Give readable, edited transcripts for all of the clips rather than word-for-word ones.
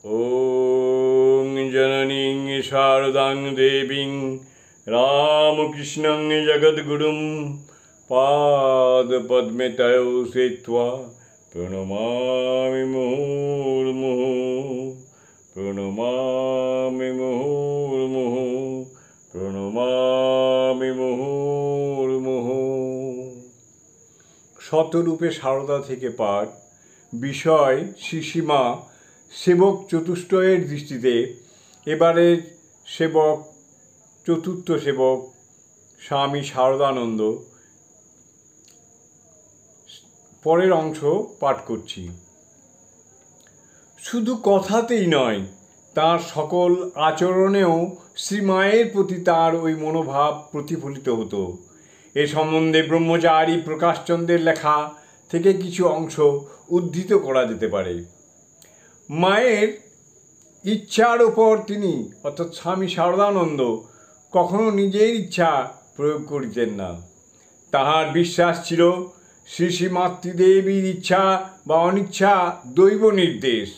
ॐ जननीं शारदां देवीं रामकृष्णं जगद्गुरुं पादपद्मे तयो स्थित्वा प्रणमामि मुहुर्मुहुः प्रणमामि मुहुर्मुहुः प्रणमामि मुहुर्मुहुः। শতরূপে সারদা থেকে পাঠ। বিষয় শিশিমা সেবক চতুষ্টয়ের দৃষ্টিতে। এবারের সেবক চতুর্থ সেবক স্বামী শারদানন্দ। পরের অংশ পাঠ করছি। শুধু কথাতেই নয়, তার সকল আচরণেও শ্রীমায়ের প্রতি তার ওই মনোভাব প্রতিফলিত হতো। এ সম্বন্ধে ব্রহ্মচারী প্রকাশচন্দ্রের লেখা থেকে কিছু অংশ উদ্ধৃত করা যেতে পারে। মায়ের ইচ্ছার ওপর তিনি অর্থাৎ স্বামী শারদানন্দ কখনো নিজের ইচ্ছা প্রয়োগ করিতেন না। তাহার বিশ্বাস ছিল শ্রী শ্রী মাতৃদেবীর ইচ্ছা বা অনিচ্ছা দৈব নির্দেশ,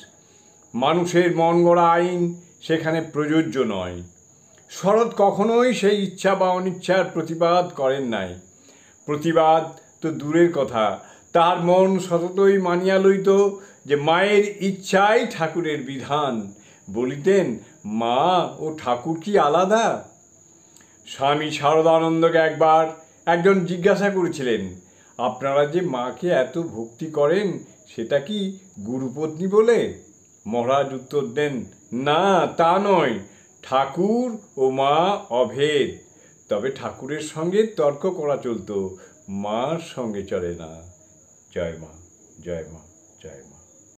মানুষের মন গড়া আইন সেখানে প্রযোজ্য নয়। শরৎ কখনোই সেই ইচ্ছা বা অনিচ্ছার প্রতিবাদ করেন নাই। প্রতিবাদ তো দূরের কথা, তার মন সততই মানিয়া লইত যে মায়ের ইচ্ছাই ঠাকুরের বিধান। বলিতেন, মা ও ঠাকুর কি আলাদা? স্বামী শারদানন্দকে একবার একজন জিজ্ঞাসা করেছিলেন, আপনারা যে মাকে এত ভক্তি করেন সেটা কি গুরুপত্নী বলে? মহারাজ উত্তর দেন, না তা নয়, ঠাকুর ও মা অভেদ। তবে ঠাকুরের সঙ্গে তর্ক করা চলত, মার সঙ্গে চলে না। জয় মা, জয় মা, জয় মা।